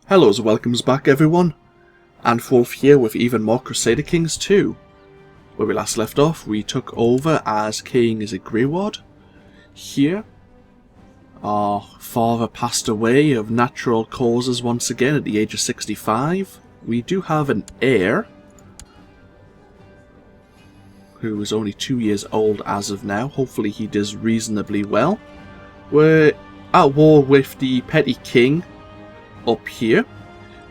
Hello and welcomes back everyone, AnthWolf here with even more Crusader Kings II. Where we last left off, we took over as King Greward. Here, our father passed away of natural causes once again at the age of 65. We do have an heir, who is only 2 years old as of now. Hopefully he does reasonably well. We're at war with the petty king up here.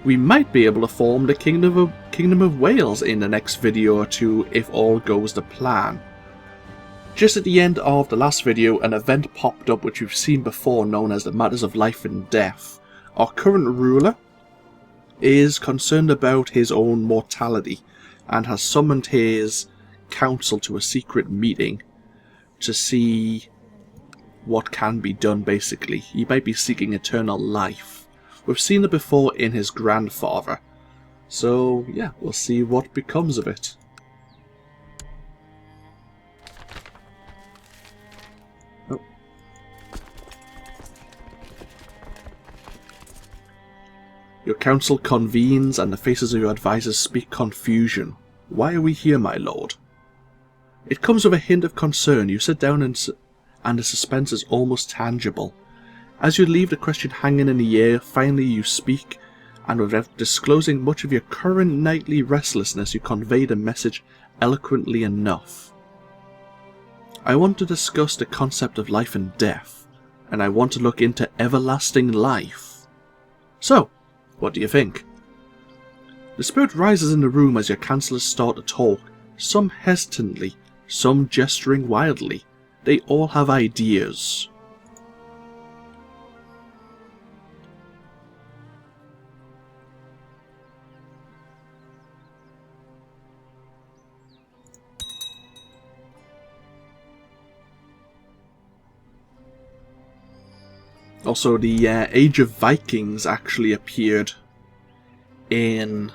We might be able to form the Kingdom of Wales in the next video or two if all goes to plan. Just at the end of the last video, an event popped up which we've seen before, known as the Matters of Life and Death. Our current ruler is concerned about his own mortality and has summoned his council to a secret meeting to see what can be done. Basically, he might be seeking eternal life. We've seen it before in his grandfather, so yeah, we'll see what becomes of it. Oh. Your council convenes and the faces of your advisors speak confusion. Why are we here, my lord? It comes with a hint of concern. You sit down and the suspense is almost tangible. As you leave the question hanging in the air, finally you speak, and without disclosing much of your current nightly restlessness, you convey the message eloquently enough. I want to discuss the concept of life and death, and I want to look into everlasting life. So, what do you think? The spirit rises in the room as your councillors start to talk, some hesitantly, some gesturing wildly. They all have ideas. Also, the Age of Vikings actually appeared in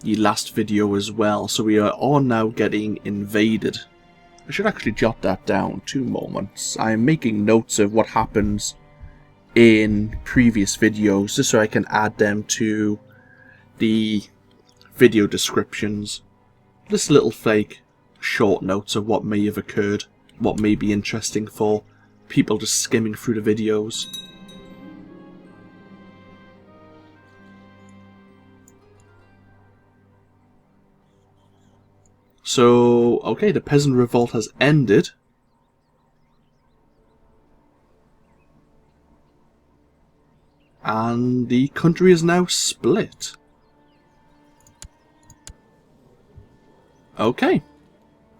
the last video as well, so we are all now getting invaded. I should actually jot that down. 2 moments. I'm making notes of what happens in previous videos, just so I can add them to the video descriptions. Just little fake short notes of what may have occurred, what may be interesting for people just skimming through the videos. So, okay, the peasant revolt has ended. And the country is now split. Okay.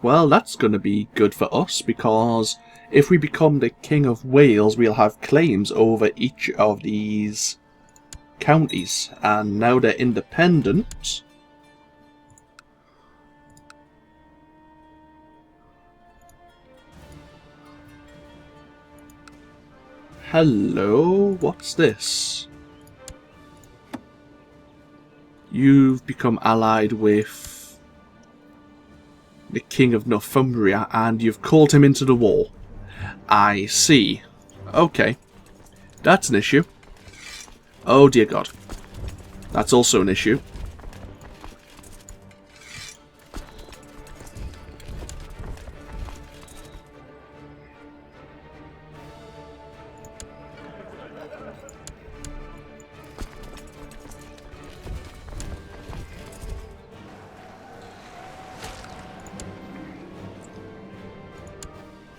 Well, that's going to be good for us, because if we become the King of Wales, we'll have claims over each of these counties. And now they're independent. Hello, what's this? You've become allied with the King of Northumbria and you've called him into the war. I see. Okay. That's an issue. Oh dear God. That's also an issue.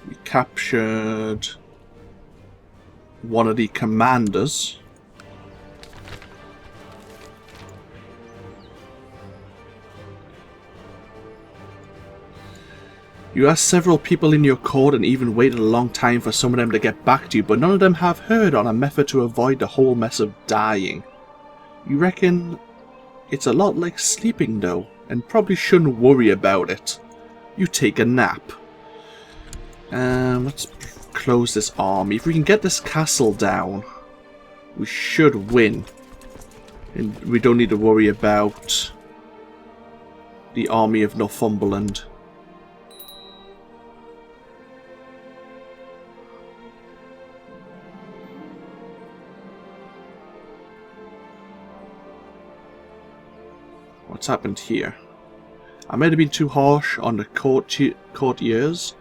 We captured one of the commanders. You asked several people in your court and even waited a long time for some of them to get back to you, but none of them have heard on a method to avoid the whole mess of dying. You reckon it's a lot like sleeping though, and probably shouldn't worry about it. You take a nap. Let's close this army. If we can get this castle down, we should win. And we don't need to worry about the army of Northumberland. What's happened here? I might have been too harsh on the courtiers,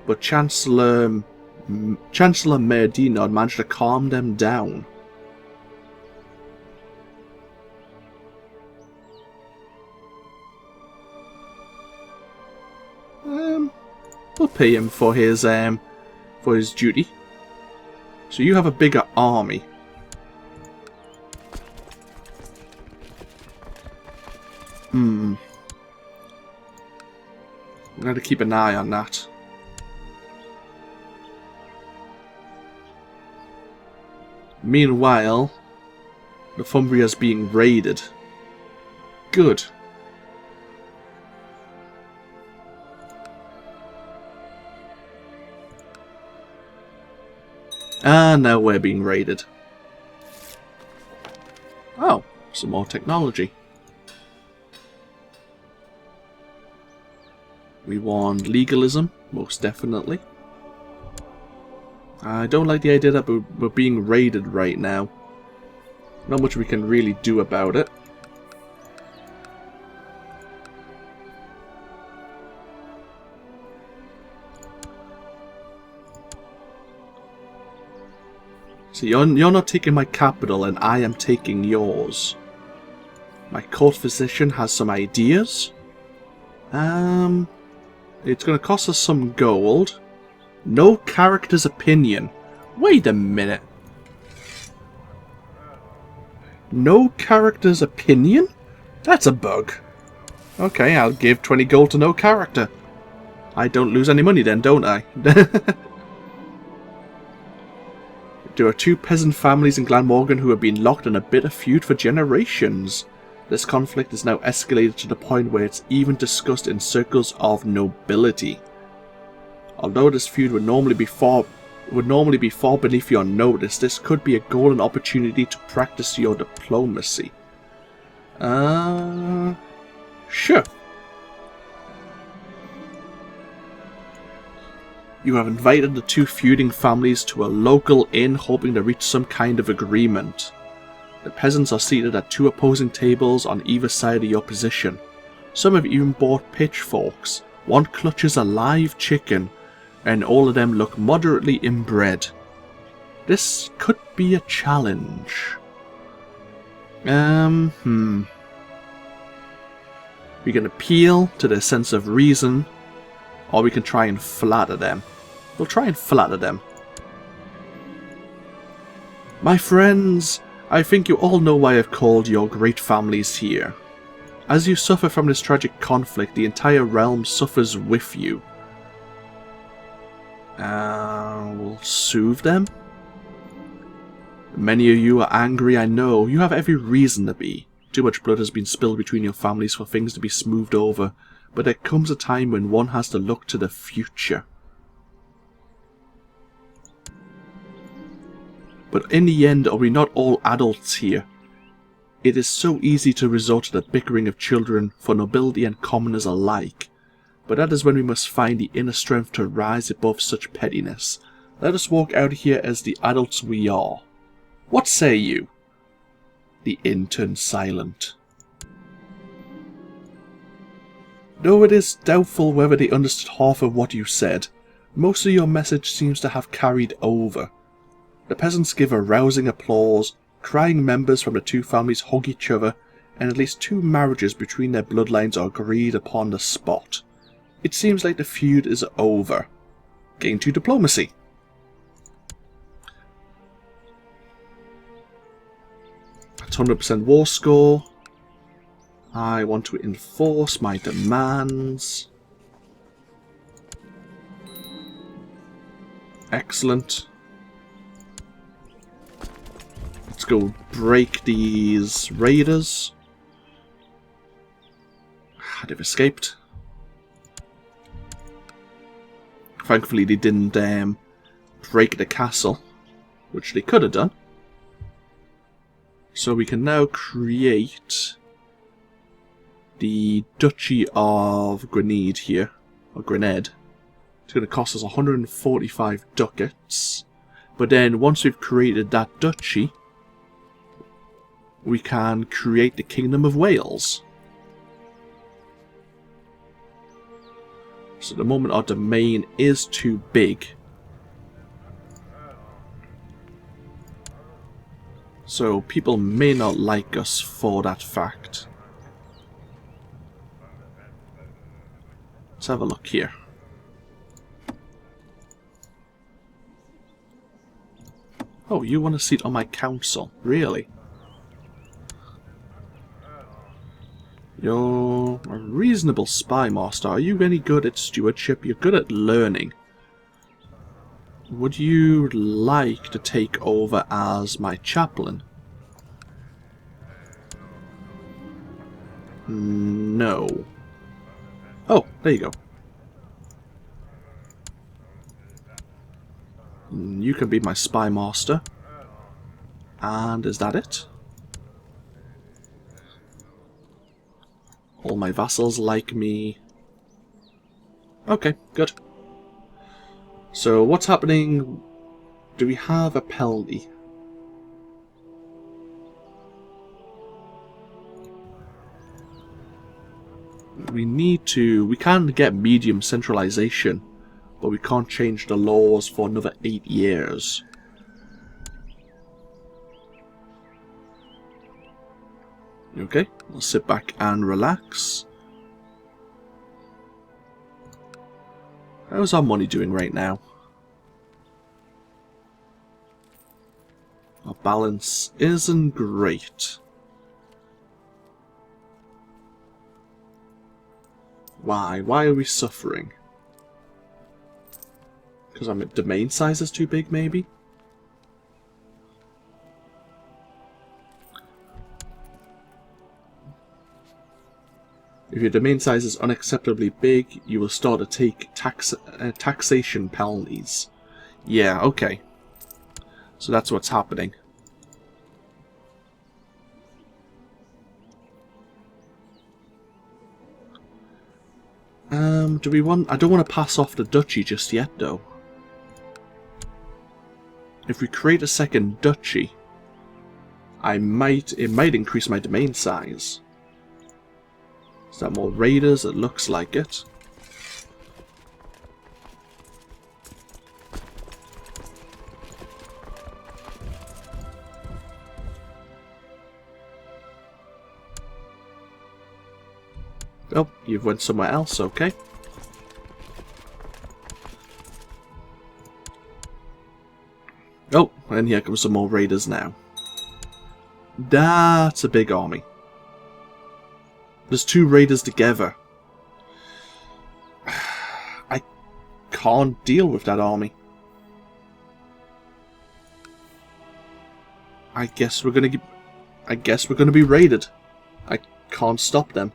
but Chancellor Merdinod managed to calm them down. We'll pay him for his duty. So you have a bigger army. I'm going to keep an eye on that. Meanwhile, Northumbria is being raided. Good. And now we're being raided. Oh, some more technology. We want legalism, most definitely. I don't like the idea that we're being raided right now. Not much we can really do about it. So you're not taking my capital and I am taking yours. My court physician has some ideas. It's going to cost us some gold. No character's opinion. Wait a minute. No character's opinion? That's a bug. Okay, I'll give 20 gold to no character. I don't lose any money then, don't I? There are two peasant families in Glamorgan who have been locked in a bitter feud for generations. This conflict is now escalated to the point where it's even discussed in circles of nobility. Although this feud would normally be far beneath your notice, this could be a golden opportunity to practice your diplomacy. Sure. You have invited the two feuding families to a local inn hoping to reach some kind of agreement. The peasants are seated at two opposing tables on either side of your position. Some have even bought pitchforks. One clutches a live chicken, and all of them look moderately inbred. This could be a challenge. We can appeal to their sense of reason, or we can try and flatter them. We'll try and flatter them. My friends, I think you all know why I've called your great families here. As you suffer from this tragic conflict, the entire realm suffers with you. We'll soothe them. Many of you are angry, I know. You have every reason to be. Too much blood has been spilled between your families for things to be smoothed over. But there comes a time when one has to look to the future. But in the end, are we not all adults here? It is so easy to resort to the bickering of children for nobility and commoners alike. But that is when we must find the inner strength to rise above such pettiness. Let us walk out here as the adults we are. What say you? The inn turned silent. Though it is doubtful whether they understood half of what you said, most of your message seems to have carried over. The peasants give a rousing applause, crying members from the two families hug each other, and at least 2 marriages between their bloodlines are agreed upon the spot. It seems like the feud is over. Gain 2 diplomacy. That's 100% war score. I want to enforce my demands. Excellent. Let's go break these raiders. They've escaped. Thankfully they didn't break the castle, which they could have done. So we can now create the Duchy of Grenade here, or Grenade. It's going to cost us 145 ducats. But then once we've created that duchy, we can create the Kingdom of Wales. So at the moment our domain is too big. So people may not like us for that fact. Let's have a look here. Oh, you want a seat on my council? Really? You're a reasonable spy master. Are you any good at stewardship? You're good at learning. Would you like to take over as my chaplain? No. Oh, there you go. You can be my spy master. And is that it? All my vassals like me. Okay, good. So what's happening? Do we have a penalty? We can get medium centralization, but we can't change the laws for another 8 years. Okay, we'll sit back and relax. How's our money doing right now? Our balance isn't great. Why? Why are we suffering? Because our domain size is too big, maybe? If your domain size is unacceptably big, you will start to take taxation penalties. Yeah, okay. So that's what's happening. Do we want... I don't want to pass off the duchy just yet, though. If we create a second duchy, it might increase my domain size. Is that more raiders? It looks like it. Oh, you've went somewhere else, okay. Oh, and here comes some more raiders now. That's a big army. There's 2 raiders together. I can't deal with that army. I guess we're gonna be raided. I can't stop them.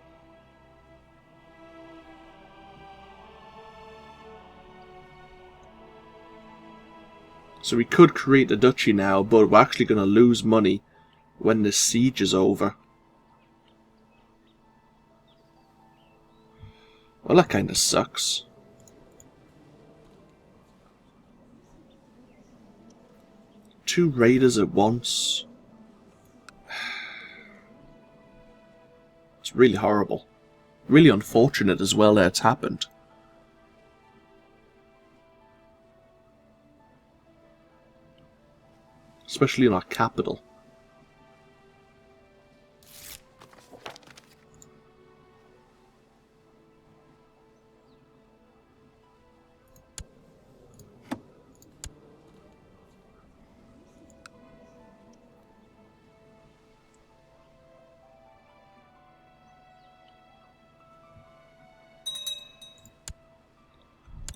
So we could create a duchy now, but we're actually going to lose money when this siege is over. Well, that kind of sucks. Two raiders at once. It's really horrible. Really unfortunate as well that it's happened. Especially in our capital.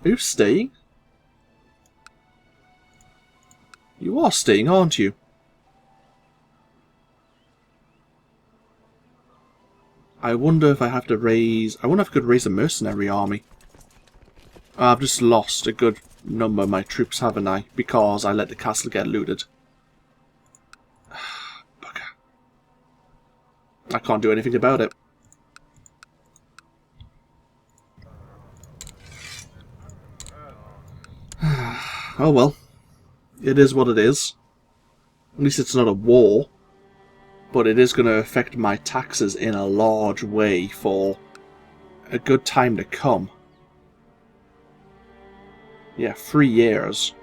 Are you staying? You are staying, aren't you? I wonder if I have to raise... I wonder if I could raise a mercenary army. I've just lost a good number of my troops, haven't I? Because I let the castle get looted. Bugger. I can't do anything about it. Oh well. It is what it is. At least it's not a war. But it is going to affect my taxes in a large way for a good time to come. Yeah, 3 years.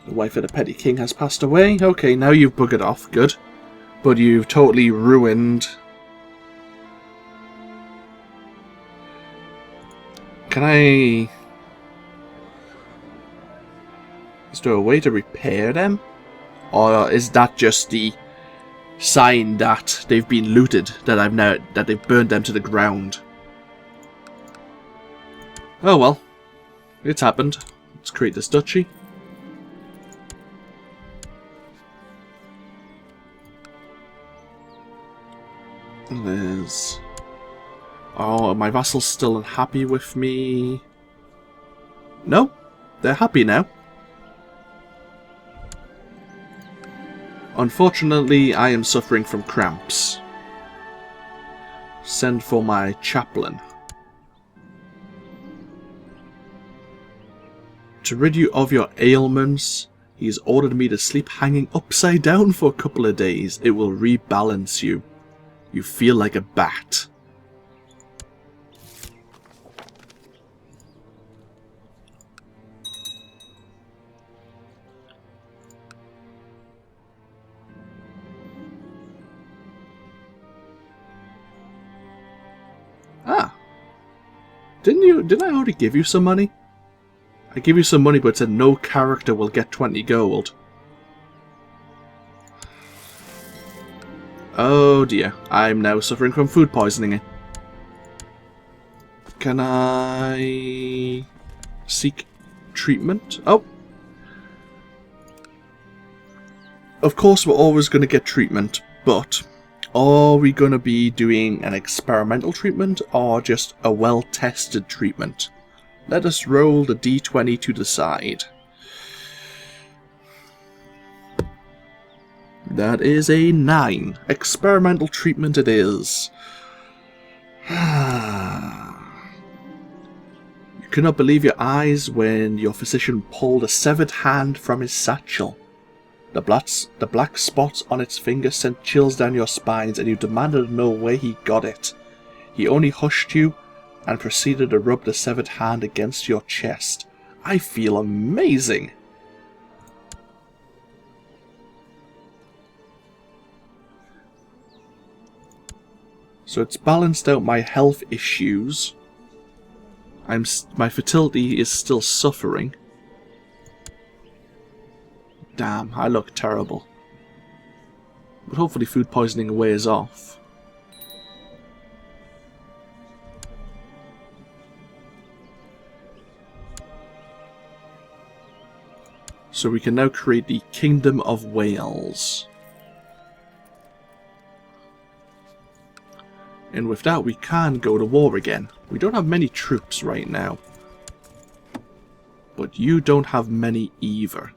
The wife of the petty king has passed away. Okay, now you've buggered off. Good. But you've totally ruined... Can I... Is there a way to repair them? Or is that just the sign that they've been looted, that they've burned them to the ground? Oh well. It's happened. Let's create this duchy. There's... Oh, are my vassals still unhappy with me? No, they're happy now. Unfortunately, I am suffering from cramps. Send for my chaplain. To rid you of your ailments, he has ordered me to sleep hanging upside down for a couple of days. It will rebalance you. You feel like a bat. Ah. Didn't I already give you some money? I gave you some money, but it said no character will get 20 gold. Oh dear, I'm now suffering from food poisoning. Can I seek treatment? Oh. Of course we're always going to get treatment, but are we going to be doing an experimental treatment or just a well-tested treatment? Let us roll the d20 to decide. That is a 9. Experimental treatment it is. You cannot believe your eyes when your physician pulled a severed hand from his satchel. The black spots on its finger sent chills down your spines, and you demanded to know where he got it. He only hushed you and proceeded to rub the severed hand against your chest. I feel amazing. So it's balanced out my health issues. My fertility is still suffering. Damn, I look terrible. But hopefully food poisoning wears off. So we can now create the Kingdom of Wales. And with that, we can go to war again. We don't have many troops right now. But you don't have many either.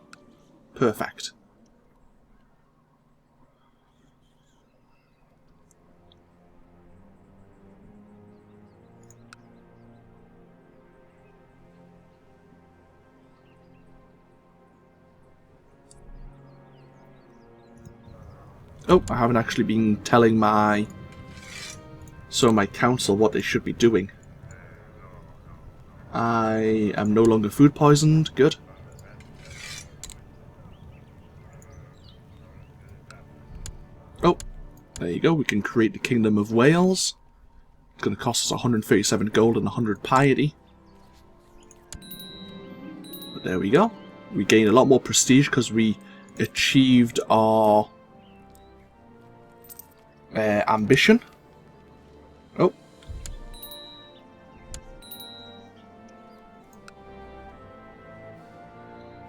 Perfect. Oh, I haven't actually been telling my council what they should be doing. I am no longer food poisoned. Good. Oh, there you go. We can create the Kingdom of Wales. It's going to cost us 137 gold and 100 piety. But there we go. We gained a lot more prestige because we achieved our ambition. Oh.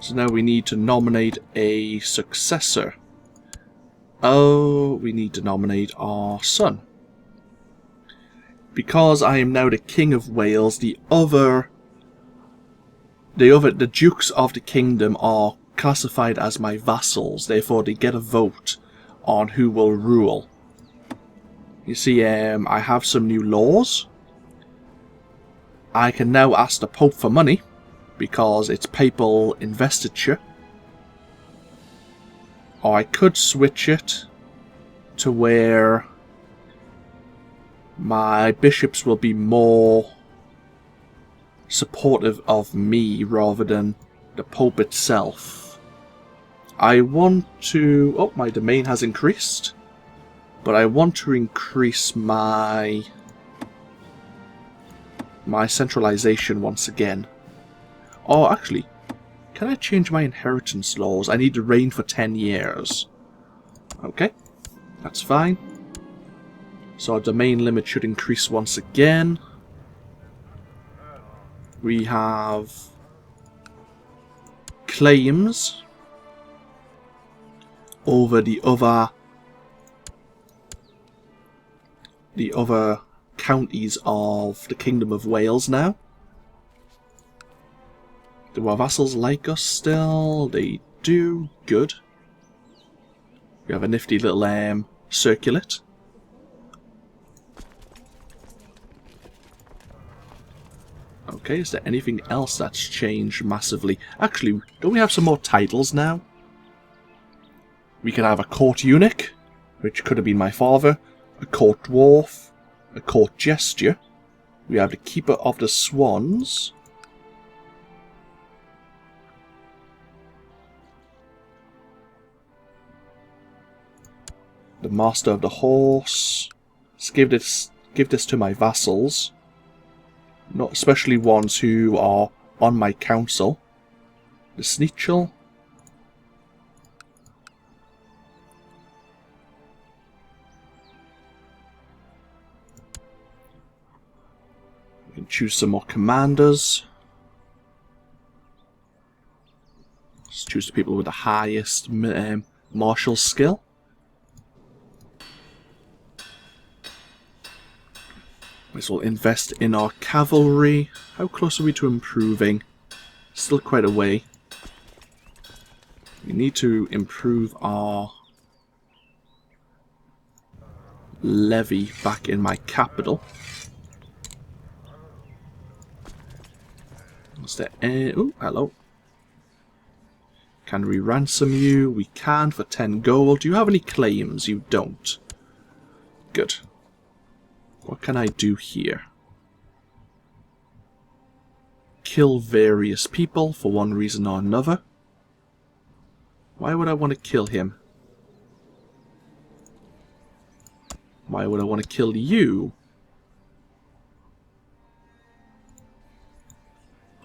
So now we need to nominate a successor. Oh, we need to nominate our son. Because I am now the King of Wales, the Dukes of the Kingdom are classified as my vassals, therefore they get a vote on who will rule. You see, I have some new laws. I can now ask the Pope for money, because it's papal investiture. Or I could switch it to where my bishops will be more supportive of me rather than the Pope itself. I want to... Oh, my domain has increased. But I want to increase my centralization once again. Oh, actually, can I change my inheritance laws? I need to reign for 10 years. Okay, that's fine. So our domain limit should increase once again. We have claims over the other counties of the Kingdom of Wales now. Do our vassals like us still? They do. Good. We have a nifty little circulet. Okay, is there anything else that's changed massively? Actually, don't we have some more titles now? We can have a court eunuch, which could have been my father, a court dwarf, a court jester. We have the keeper of the swans. The master of the horse. Let's give this to my vassals. Not especially ones who are on my council. The Sneechel. We can choose some more commanders. Let's choose the people with the highest martial skill. Might as well invest in our cavalry. How close are we to improving? Still quite a way. We need to improve our levy back in my capital. What's that? Oh, hello. Can we ransom you? We can for 10 gold. Do you have any claims? You don't. Good. What can I do here? Kill various people for one reason or another. Why would I want to kill him? Why would I want to kill you?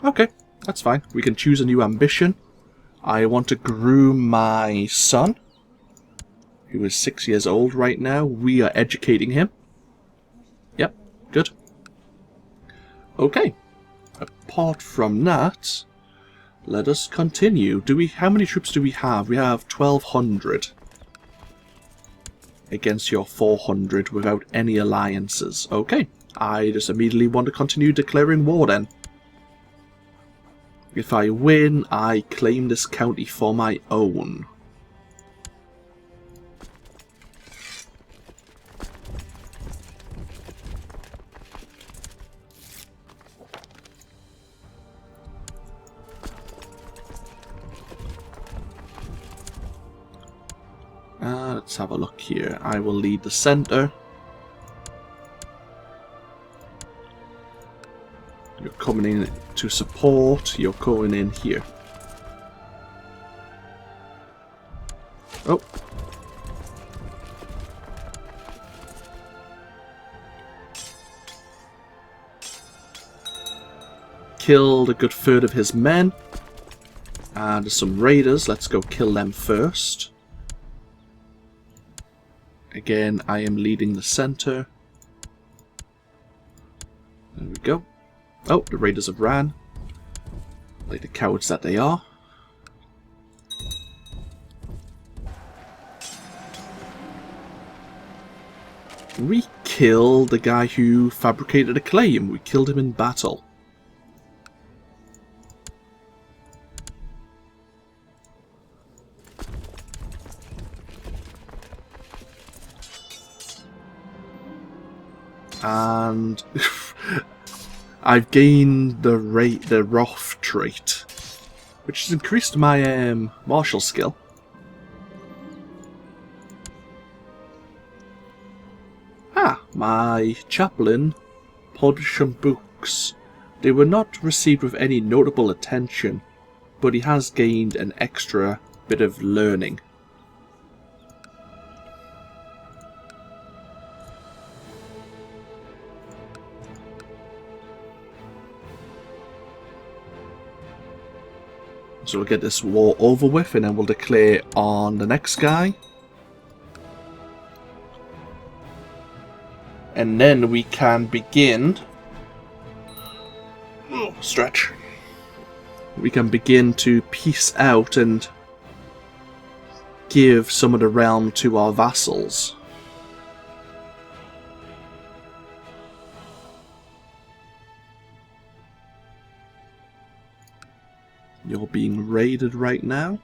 Okay, that's fine. We can choose a new ambition. I want to groom my son, who is 6 years old right now. We are educating him. Yep, good. Okay. Apart from that, let us continue. How many troops do we have? We have 1,200 against your 400 without any alliances. Okay. I just immediately want to continue declaring war then. If I win, I claim this county for my own. Let's have a look here. I will lead the center. You're coming in to support. You're going in here. Oh. Killed a good third of his men. And there's some raiders. Let's go kill them first. Again, I am leading the center. There we go. Oh, the raiders have ran. Like the cowards that they are. We killed the guy who fabricated a claim. We killed him in battle. And I've gained the Wrath trait, which has increased my martial skill. Ah, my chaplain published some books. They were not received with any notable attention, but he has gained an extra bit of learning. So we'll get this war over with, and then we'll declare on the next guy. And then we can begin... stretch. We can begin to piece out and give some of the realm to our vassals. You're being raided right now.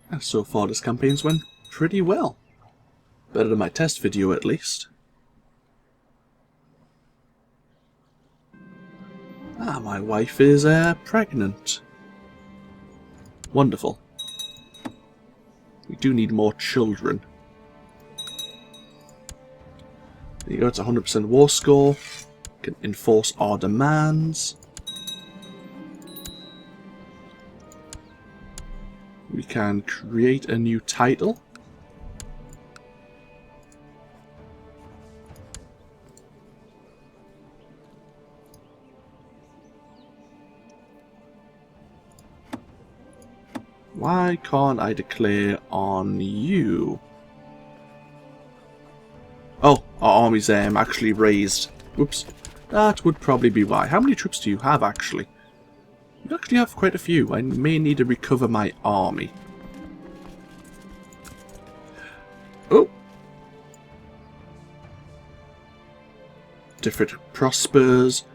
And so far this campaign's went pretty well. Better than my test video at least. Ah, my wife is pregnant. Wonderful. We do need more children. There you go, it's 100% war score. Can enforce our demands. We can create a new title. Why can't I declare on you? Oh, our army's actually raised. Whoops. That would probably be why. How many troops do you have, actually? You actually have quite a few. I may need to recover my army. Oh! Different prospers.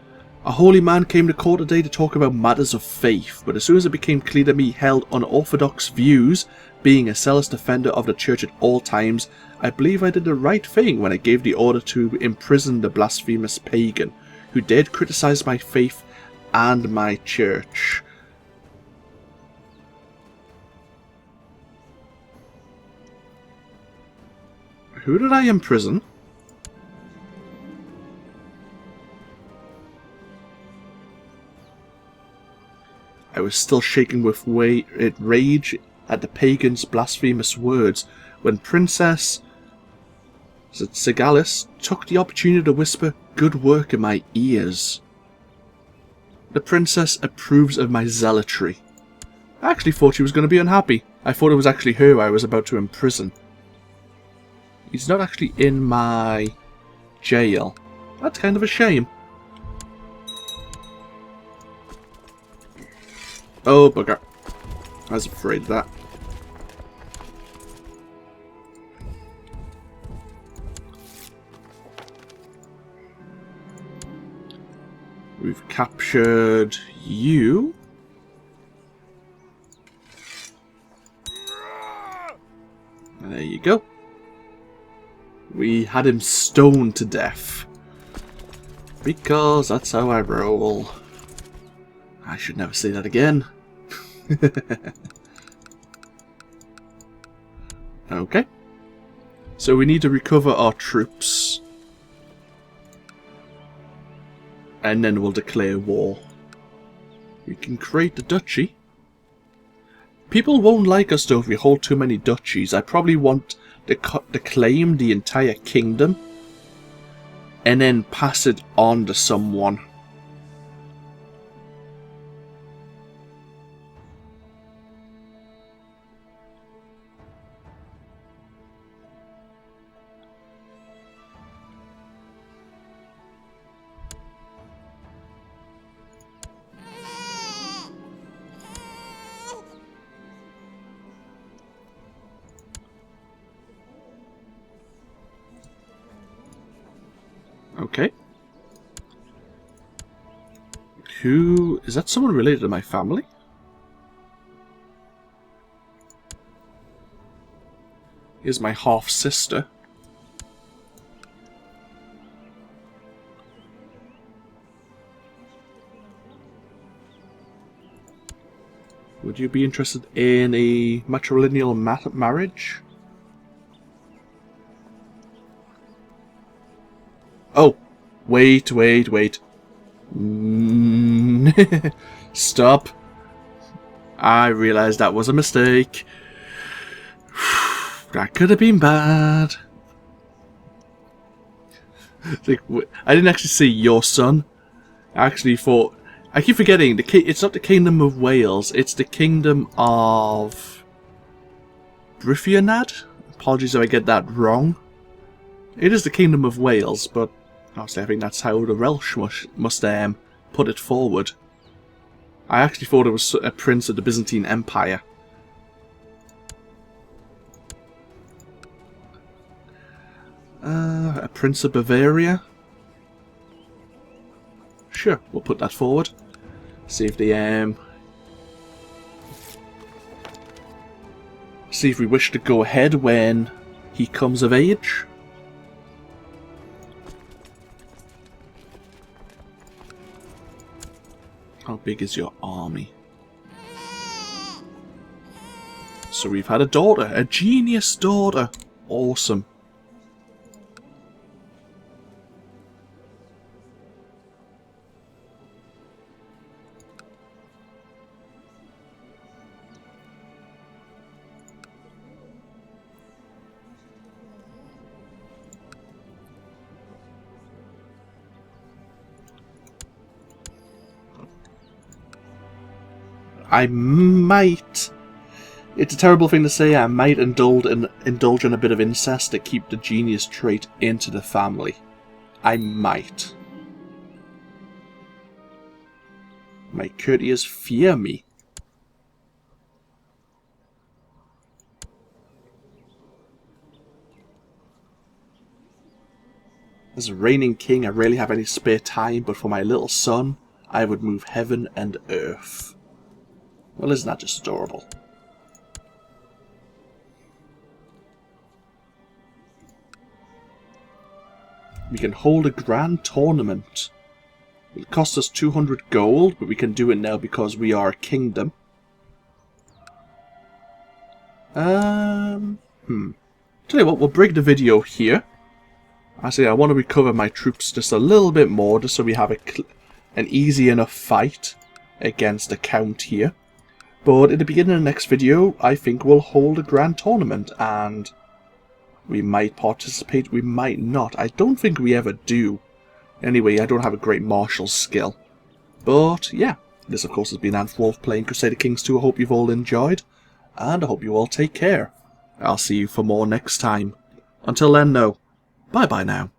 A holy man came to court today to talk about matters of faith, but as soon as it became clear to me he held unorthodox views, being a zealous defender of the church at all times, I believe I did the right thing when I gave the order to imprison the blasphemous pagan, who dared criticize my faith and my church. Who did I imprison? I was still shaking with rage at the pagan's blasphemous words when Princess Sigalis took the opportunity to whisper good work in my ears. The princess approves of my zealotry. I actually thought she was going to be unhappy. I thought it was actually her I was about to imprison. He's not actually in my jail. That's kind of a shame. Oh, bugger. I was afraid of that. We've captured you. And there you go. We had him stoned to death. Because that's how I roll. I should never say that again. Okay. So we need to recover our troops. And then we'll declare war. We can create the duchy. People won't like us though if we hold too many duchies. I probably want to claim the entire kingdom. And then pass it on to someone. Okay. Who... is that someone related to my family? Here's my half-sister. Would you be interested in a matrilineal marriage? Oh! Wait. Stop. I realised that was a mistake. That could have been bad. I didn't actually see your son. I actually thought... I keep forgetting, it's not the Kingdom of Wales, it's the Kingdom of... Brythionad? Apologies if I get that wrong. It is the Kingdom of Wales, but obviously I think that's how the Welsh must put it forward. I actually thought it was a prince of the Byzantine Empire. A prince of Bavaria? Sure, we'll put that forward. See if they see if we wish to go ahead when he comes of age. How big is your army? So we've had a daughter, a genius daughter. Awesome. I might... It's a terrible thing to say, I might indulge in a bit of incest to keep the genius trait into the family. I might. My courtiers fear me. As a reigning king, I rarely have any spare time, but for my little son, I would move heaven and earth. Well, isn't that just adorable? We can hold a grand tournament. It costs us 200 gold, but we can do it now because we are a kingdom. Tell you what, we'll break the video here. I want to recover my troops just a little bit more, just so we have an easy enough fight against the Count here. But at the beginning of the next video, I think we'll hold a grand tournament, and we might participate, we might not. I don't think we ever do. Anyway, I don't have a great martial skill. But, yeah, this of course has been AnthWolf playing Crusader Kings II. I hope you've all enjoyed, and I hope you all take care. I'll see you for more next time. Until then, no. Bye-bye now.